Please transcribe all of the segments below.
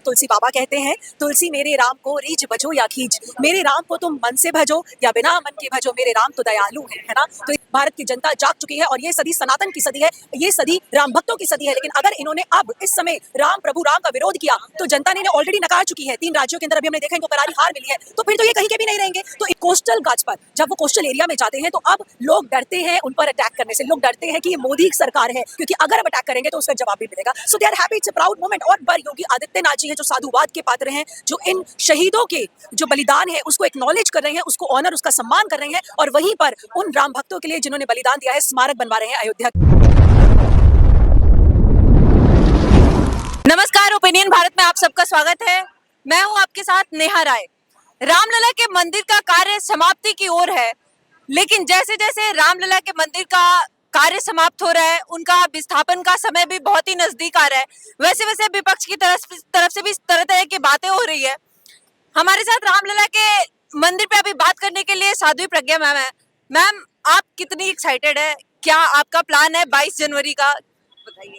तुलसी बाबा कहते हैं, तुलसी मेरे राम को रीझ भजो या खींच, मेरे राम को तुम मन से भजो या बिना मन के भजो, मेरे राम तो दयालु है ना। तो भारत की जनता जाग चुकी है और ये सदी सनातन की सदी है, ये सदी राम भक्तों की सदी है। लेकिन अगर इन्होंने अब इस समय राम प्रभु राम का विरोध किया तो जनता ने ऑलरेडी नकार चुकी है। 3 राज्यों के अंदर अभी हमने देखा इनको करारी हार मिली है, तो फिर तो ये कहीं के भी नहीं रहेंगे। तो एक कोस्टल गार्ड्स पर जब वो कोस्टल एरिया में जाते हैं तो अब लोग डरते हैं उन पर अटैक करने से, लोग डरते हैं कि ये मोदी की सरकार है, क्योंकि अगर अब अटैक करेंगे तो उसका जवाब भी मिलेगा। So they are happy, it's a proud moment. और पर योगी आदित्यनाथ जी हैं जो साधुवाद के पात्र हैं, जो इन शहीदों के जो बलिदान है उसको एक्नॉलेज कर रहे हैं, उसको ऑनर, उसका सम्मान कर रहे हैं, और वहीं पर उन राम भक्तों के लिए जिन्होंने बलिदान दिया है स्मारक बनवा रहे हैं अयोध्या। नमस्कार, ओपिनियन भारत में आप सबका स्वागत है। मैं हूं आपके साथ नेहा राय। रामलला के मंदिर का कार्य समाप्ति की ओर है, लेकिन जैसे जैसे रामलला के मंदिर का कार्य समाप्त हो रहा है, उनका विस्थापन का समय भी बहुत ही नजदीक आ रहा है। वैसे वैसे विपक्ष की तरफ से भी तरह तरह की बातें हो रही है। हमारे साथ रामलला के मंदिर पे अभी बात करने के लिए साध्वी प्रज्ञा मैम है। मैम, आप कितनी एक्साइटेड है? क्या आपका प्लान है 22 जनवरी का? बताइए।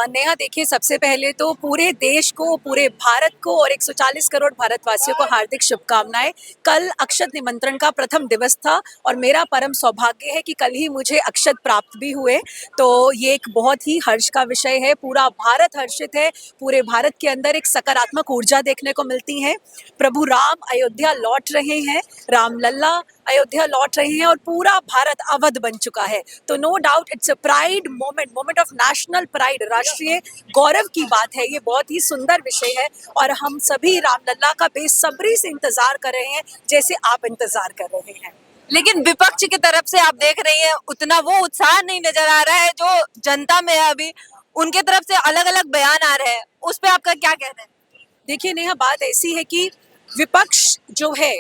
नेहा, देखिए, सबसे पहले तो पूरे देश को, पूरे भारत को और 140 करोड़ भारतवासियों को हार्दिक शुभकामनाएं। कल अक्षत निमंत्रण का प्रथम दिवस था और मेरा परम सौभाग्य है कि कल ही मुझे अक्षत प्राप्त भी हुए, तो ये एक बहुत ही हर्ष का विषय है। पूरा भारत हर्षित है, पूरे भारत के अंदर एक सकारात्मक ऊर्जा देखने को मिलती है। प्रभु राम अयोध्या लौट रहे हैं, रामलला अयोध्या लौट रहे हैं और पूरा भारत अवध बन चुका है। तो no doubt it's a pride moment, moment of national pride, राष्ट्रीय गौरव की बात है। ये बहुत ही सुंदर विषय है और हम सभी रामलला का बेसब्री से इंतजार कर रहे हैं, जैसे आप इंतजार कर रहे हैं। लेकिन विपक्ष की तरफ से आप देख रही हैं, उतना वो उत्साह नहीं नजर आ रहा है जो जनता में है। अभी उनके तरफ से अलग अलग बयान आ रहे हैं, उस पे आपका क्या कहना है? देखिए नेहा, बात ऐसी है कि विपक्ष जो है,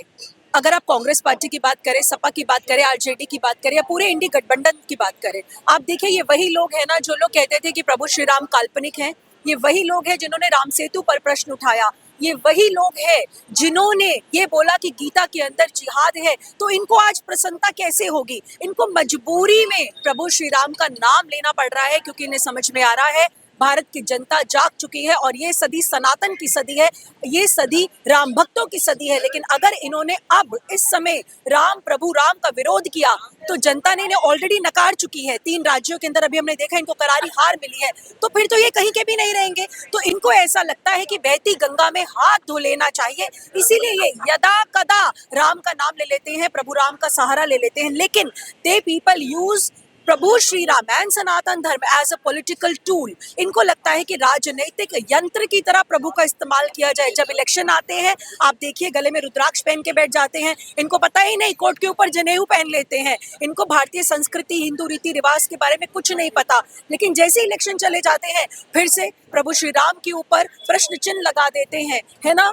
अगर आप कांग्रेस पार्टी की बात करें, सपा की बात करें, आरजेडी की बात करें या पूरे इंडी गठबंधन की बात करें, आप देखिए ये वही लोग हैं ना जो लोग कहते थे कि प्रभु श्री राम काल्पनिक हैं। ये वही लोग हैं जिन्होंने राम सेतु पर प्रश्न उठाया। ये वही लोग हैं जिन्होंने ये बोला कि गीता के अंदर जिहाद है। तो इनको आज प्रसन्नता कैसे होगी? इनको मजबूरी में प्रभु श्री राम का नाम लेना पड़ रहा है, क्योंकि इन्हें समझ में आ रहा है भारत की जनता जाग चुकी है और ये सदी सनातन की सदी है, ये सदी राम भक्तों की सदी है। लेकिन अगर इन्होंने अब इस समय राम प्रभु राम का विरोध किया तो जनता ने इन्हें ऑलरेडी नकार चुकी है। 3 राज्यों के अंदर अभी हमने देखा इनको करारी हार मिली है, तो फिर तो ये कहीं के भी नहीं रहेंगे। तो इनको ऐसा लगता है कि बहती गंगा में हाथ धो लेना चाहिए, इसीलिए ये यदा कदा राम का नाम ले लेते हैं, प्रभु राम का सहारा ले लेते हैं। लेकिन they people use Prabhu Shri Ram and Sanatan Dharma as a political tool. इनको लगता है कि राजनीतिक यंत्र की तरह प्रभु का इस्तेमाल किया जाए। जब इलेक्शन आते हैं, आप देखिए गले में रुद्राक्ष पहन के बैठ जाते हैं। इनको पता ही नहीं, कोट के ऊपर जनेऊ पहन लेते हैं। इनको भारतीय संस्कृति, हिंदू रीति रिवाज के बारे में कुछ नहीं पता। लेकिन जैसे इलेक्शन चले जाते हैं, फिर से प्रभु श्री राम के ऊपर प्रश्न चिन्ह लगा देते हैं, है ना,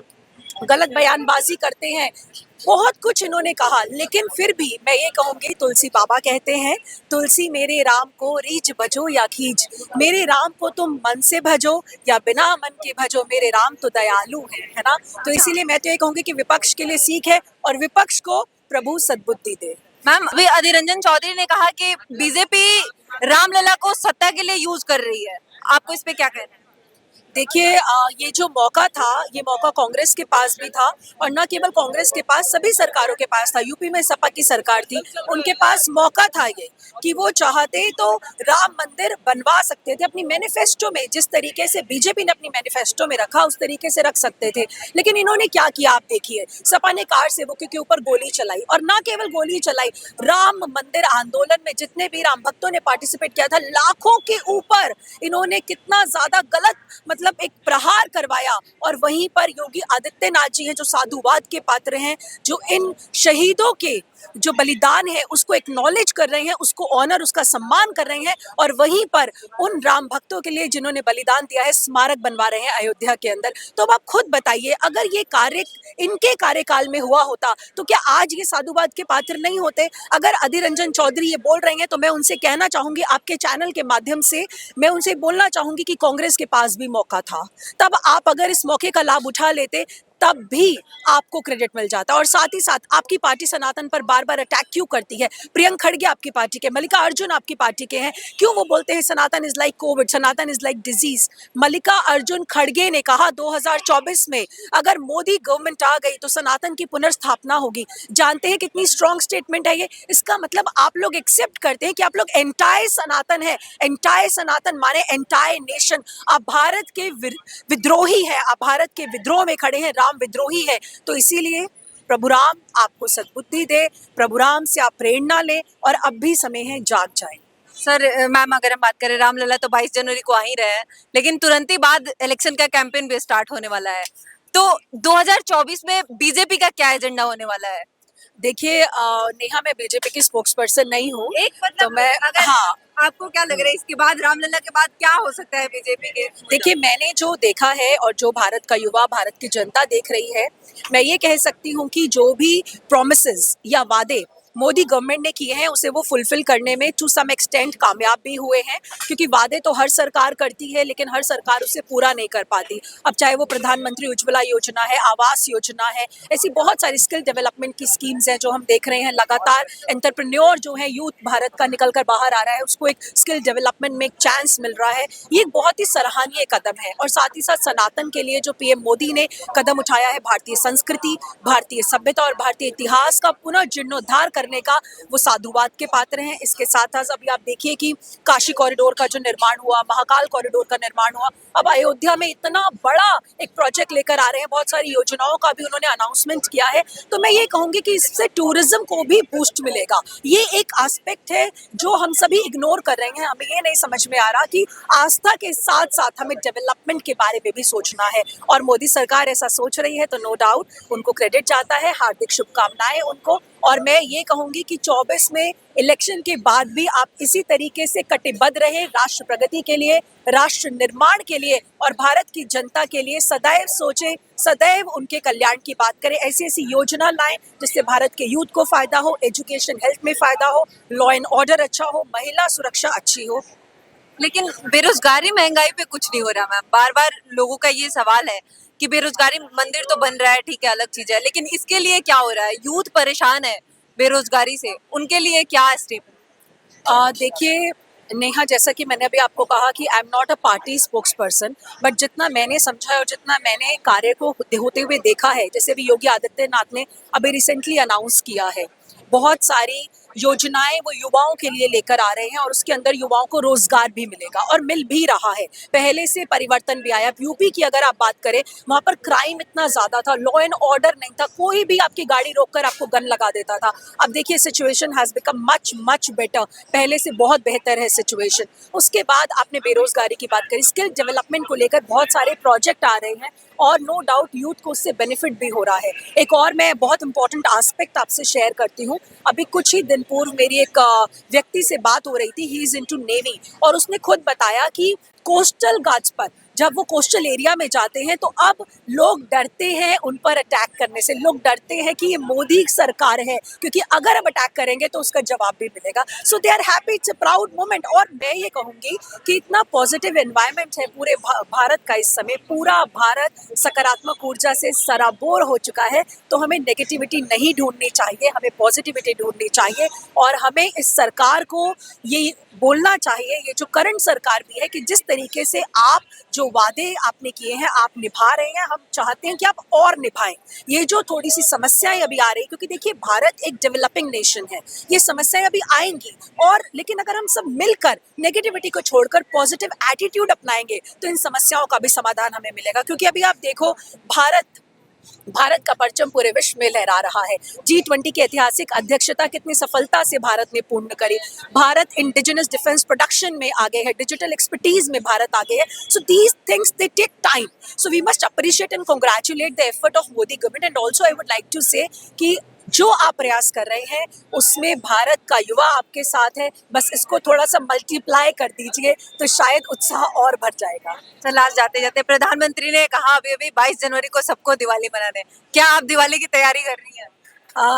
गलत बयानबाजी करते हैं। बहुत कुछ इन्होंने कहा, लेकिन फिर भी मैं ये कहूंगी, तुलसी बाबा कहते हैं, तुलसी मेरे राम को रीझ भजो या खींच, मेरे राम को तुम मन से भजो या बिना मन के भजो, मेरे राम तो दयालु है ना। तो इसीलिए मैं तो ये कहूंगी कि विपक्ष के लिए सीख है और विपक्ष को प्रभु सद्बुद्धि दे। मैम, अभी अधीर रंजन चौधरी ने कहा कि बीजेपी रामलला को सत्ता के लिए यूज कर रही है। आपको इस पे क्या कहना है? देखिए, ये जो मौका था, ये मौका कांग्रेस के पास भी था और न केवल कांग्रेस के पास, सभी सरकारों के पास था। यूपी में सपा की सरकार थी, उनके पास मौका था ये कि वो चाहते तो राम मंदिर बनवा सकते थे अपनी मैनिफेस्टो में। जिस तरीके से बीजेपी ने अपनी मैनिफेस्टो में रखा, उस तरीके से रख सकते थे। लेकिन इन्होंने क्या किया, आप देखिए, सपा ने कार सेवकों के ऊपर गोली चलाई, और न केवल गोली चलाई, राम मंदिर आंदोलन में जितने भी राम भक्तों ने पार्टिसिपेट किया था, लाखों के ऊपर इन्होंने कितना ज्यादा गलत मतलब एक प्रहार करवाया। और वहीं पर योगी आदित्यनाथ जी हैं जो साधुवाद के पात्र हैं, जो इन शहीदों के जो बलिदान है उसको एक्नॉलेज कर रहे हैं, उसको ऑनर, उसका सम्मान कर रहे हैं, और वहीं पर उन राम भक्तों के लिए जिन्होंने बलिदान दिया है स्मारक बनवा रहे हैं अयोध्या के अंदर। तो अब आप खुद बताइए, अगर ये कार्य इनके कार्यकाल में हुआ होता तो क्या आज ये साधुवाद के पात्र नहीं होते? अगर अधीर रंजन चौधरी ये बोल रहे हैं तो मैं उनसे कहना चाहूंगी, आपके चैनल के माध्यम से मैं उनसे बोलना चाहूंगी कि कांग्रेस के पास भी मौका था। तब आप अगर इस मौके का लाभ उठा लेते तब भी आपको क्रेडिट मिल जाता है। और साथ ही साथ आपकी पार्टी सनातन पर बार बार अटैक क्यों करती है? प्रियंक खड़गे आपकी पार्टी के, मल्लिका अर्जुन आपकी पार्टी के हैं, क्यों वो बोलते हैं Sanatan is like covid, Sanatan is like disease? Mallikarjun खड़गे ने कहा 2024 में अगर मोदी गवर्नमेंट आ गई तो सनातन की पुनर्स्थापना होगी। जानते हैं कितनी स्ट्रॉन्ग स्टेटमेंट है ये? इसका मतलब आप लोग एक्सेप्ट करते हैं कि आप लोग एंटायर सनातन है। एंटायर सनातन माने एंटायर नेशन। आप भारत के विद्रोही है, आप भारत के विद्रोह में खड़े हैं, राम विद्रोही है। तो इसीलिए प्रभु राम आपको सद्बुद्धि दे, प्रभु राम से आप प्रेरणा लें और अब भी समय है, जाग जाए। सर मैम, अगर हम बात करें, रामलला तो 22 जनवरी को आ ही रहे हैं, लेकिन तुरंत ही बाद इलेक्शन का कैंपेन भी स्टार्ट होने वाला है। तो 2024 में बीजेपी का क्या एजेंडा होने वाला है? देखिए नेहा, मैं बीजेपी की स्पोक्स पर्सन नहीं हूँ, एक तो मतलब मैं अगर हाँ आपको क्या लग रहा है इसके बाद, रामलला के बाद क्या हो सकता है बीजेपी के? देखिए, मैंने जो देखा है और जो भारत का युवा, भारत की जनता देख रही है, मैं ये कह सकती हूँ कि जो भी प्रॉमिसेस या वादे मोदी गवर्नमेंट ने किए हैं उसे वो फुलफिल करने में टू सम एक्सटेंट कामयाब भी हुए हैं। क्योंकि वादे तो हर सरकार करती है, लेकिन हर सरकार उसे पूरा नहीं कर पाती। अब चाहे वो प्रधानमंत्री उज्ज्वला योजना है, आवास योजना है, ऐसी बहुत सारी स्किल डेवलपमेंट की स्कीम्स हैं जो हम देख रहे हैं। लगातार एंटरप्रेन्योर जो है, यूथ भारत का निकल कर बाहर आ रहा है, उसको एक स्किल डेवलपमेंट में एक चांस मिल रहा है। ये एक बहुत ही सराहनीय कदम है। और साथ ही साथ सनातन के लिए जो पीएम मोदी ने कदम उठाया है, भारतीय संस्कृति, भारतीय सभ्यता और भारतीय इतिहास का पुनः जीर्णोद्धार करने का, वो साधुवाद के पात्र हैं। इसके साथ साथ अभी आप देखिए कि काशी कॉरिडोर का जो निर्माण हुआ, महाकाल कॉरिडोर का निर्माण हुआ, अब अयोध्या में इतना बड़ा एक प्रोजेक्ट लेकर आ रहे हैं, बहुत सारी योजनाओं का भी उन्होंने अनाउंसमेंट किया है। तो मैं ये कहूंगी कि इससे टूरिज्म को भी बूस्ट मिलेगा। ये एक एस्पेक्ट है जो हम सभी इग्नोर कर रहे हैं। हमें ये नहीं समझ में आ रहा कि आस्था के साथ साथ हमें डेवलपमेंट के बारे में भी सोचना है, और मोदी सरकार ऐसा सोच रही है, तो नो डाउट उनको क्रेडिट जाता है। हार्दिक शुभकामनाएं उनको। और मैं ये कहूंगी कि 24 में इलेक्शन के बाद भी आप इसी तरीके से कटिबद्ध रहे, राष्ट्र प्रगति के लिए, राष्ट्र निर्माण के लिए और भारत की जनता के लिए सदैव सोचें, सदैव उनके कल्याण की बात करें। ऐसी ऐसी योजना लाएं जिससे भारत के यूथ को फायदा हो, एजुकेशन हेल्थ में फायदा हो, लॉ एंड ऑर्डर अच्छा हो, महिला सुरक्षा अच्छी हो। लेकिन बेरोजगारी, महंगाई पे कुछ नहीं हो रहा मैम। बार बार लोगों का ये सवाल है कि बेरोजगारी, मंदिर तो बन रहा है, ठीक है, अलग चीज है, लेकिन इसके लिए क्या हो रहा है? यूथ परेशान है बेरोजगारी से, उनके लिए क्या स्टेप? देखिए नेहा, जैसा कि मैंने अभी आपको कहा कि I am not a party spokes person, but जितना मैंने समझा और जितना मैंने कार्य को होते हुए देखा है, जैसे भी योगी आदित्यनाथ ने अभी रिसेंटली अनाउंस किया है, बहुत सारी योजनाएं वो युवाओं के लिए लेकर आ रहे हैं और उसके अंदर युवाओं को रोजगार भी मिलेगा और मिल भी रहा है। पहले से परिवर्तन भी आया। यूपी की अगर आप बात करें, वहां पर क्राइम इतना ज्यादा था, लॉ एंड ऑर्डर नहीं था, कोई भी आपकी गाड़ी रोककर आपको गन लगा देता था। अब देखिए situation has become much much better, पहले से बहुत बेहतर है सिचुएशन। उसके बाद आपने बेरोजगारी की बात करी, स्किल डेवलपमेंट को लेकर बहुत सारे प्रोजेक्ट आ रहे हैं और नो डाउट यूथ को उससे बेनिफिट भी हो रहा है। एक और मैं बहुत इंपॉर्टेंट एस्पेक्ट आपसे शेयर करती हूँ। अभी कुछ ही दिन पूर्व मेरी एक व्यक्ति से बात हो रही थी, ही इज इनटू नेवी, और उसने खुद बताया कि कोस्टल गार्ड्स पर जब वो कोस्टल एरिया में जाते हैं तो अब लोग डरते हैं उन पर अटैक करने से। लोग डरते हैं कि ये मोदी सरकार है, क्योंकि अगर अब अटैक करेंगे तो उसका जवाब भी मिलेगा। So they are happy, it's a proud moment. और मैं ये कहूँगी कि इतना पॉजिटिव एनवायरनमेंट है पूरे भारत का इस समय, पूरा भारत सकारात्मक ऊर्जा से सराबोर हो चुका है। तो हमें नेगेटिविटी नहीं ढूंढनी चाहिए, हमें पॉजिटिविटी ढूंढनी चाहिए और हमें इस सरकार को ये बोलना चाहिए, ये जो करंट सरकार भी है, कि जिस तरीके से आप जो वादे आपने किए हैं आप निभा रहे हैं, हम चाहते हैं कि आप और निभाएं। ये जो थोड़ी सी समस्याएं अभी आ रही, क्योंकि देखिए भारत एक डेवलपिंग नेशन है, ये समस्याएं अभी आएंगी, और लेकिन अगर हम सब मिलकर नेगेटिविटी को छोड़कर पॉजिटिव एटीट्यूड अपनाएंगे तो इन समस्याओं का भी समाधान हमें मिलेगा। क्योंकि अभी आप देखो, भारत का परचम पूरे विश्व में लहरा रहा है। G20 की ऐतिहासिक अध्यक्षता कितनी सफलता से भारत ने पूर्ण करी। भारत इंडिजिनस डिफेंस प्रोडक्शन में आगे है, डिजिटल एक्सपर्टीज में भारत आगे है। So these things they take time, so we must appreciate and congratulate the effort of Modi government. And also I would like to say कि जो आप प्रयास कर रहे हैं उसमें भारत का युवा आपके साथ है, बस इसको थोड़ा सा मल्टीप्लाई कर दीजिए तो शायद उत्साह और बढ़ जाएगा। सर, लास्ट जाते जाते, प्रधानमंत्री ने कहा अभी अभी 22 जनवरी को सबको दिवाली मनाने हैं। क्या आप दिवाली की तैयारी कर रही हैं?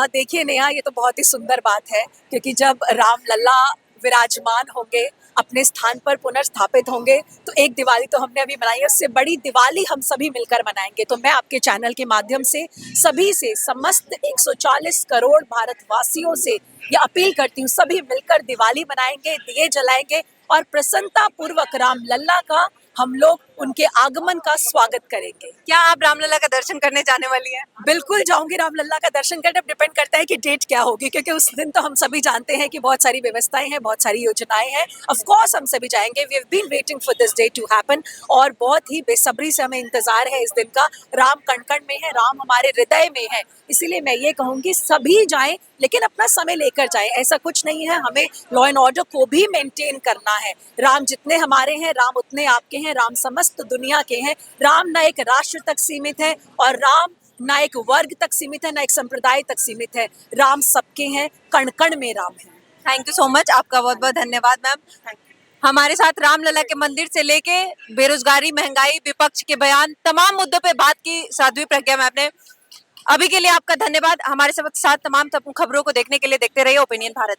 देखिए नेहा, ये तो बहुत ही सुंदर बात है, क्योंकि जब राम लल्ला विराजमान होंगे अपने स्थान पर पुनर्स्थापित होंगे तो एक दिवाली तो हमने अभी मनाई है, उससे बड़ी दिवाली हम सभी मिलकर मनाएंगे। तो मैं आपके चैनल के माध्यम से सभी से, समस्त 140 करोड़ भारतवासियों से ये अपील करती हूँ, सभी मिलकर दिवाली मनाएंगे, दिए जलाएंगे और प्रसन्नता पूर्वक राम लल्ला का हम लोग उनके आगमन का स्वागत करेंगे। क्या आप रामलला का दर्शन करने जाने वाली हैं? बिल्कुल जाऊंगी राम लल्ला का दर्शन करने। अब डिपेंड करता है कि डेट क्या होगी, क्योंकि उस दिन तो हम सभी जानते हैं कि बहुत सारी व्यवस्थाएं हैं, बहुत सारी योजनाएं हैं। ऑफ कोर्स हम सभी जाएंगे। We have been waiting for this day to happen और बहुत ही बेसब्री से हमें इंतजार है इस दिन का। राम कण कण में है, राम हमारे हृदय में है, इसीलिए मैं ये कहूंगी सभी जाएं, लेकिन अपना समय लेकर जाएं। ऐसा कुछ नहीं है, हमें लॉ एंड ऑर्डर को भी मेंटेन करना है। राम जितने हमारे हैं, राम उतने आपके हैं, राम समस्त दुनिया के हैं। राम ना एक राष्ट्र तक सीमित है और राम ना एक वर्ग तक सीमित है, ना एक संप्रदाय तक सीमित है। राम सबके हैं, कण कण में राम है। थैंक यू सो मच, आपका बहुत बहुत धन्यवाद मैम। हमारे साथ रामलला के मंदिर से लेके बेरोजगारी, महंगाई, विपक्ष के बयान, तमाम मुद्दों पे बात की साध्वी प्रज्ञा मैम ने। अभी के लिए आपका धन्यवाद। हमारे साथ तमाम खबरों को देखने के लिए देखते रहिए ओपिनियन भारत।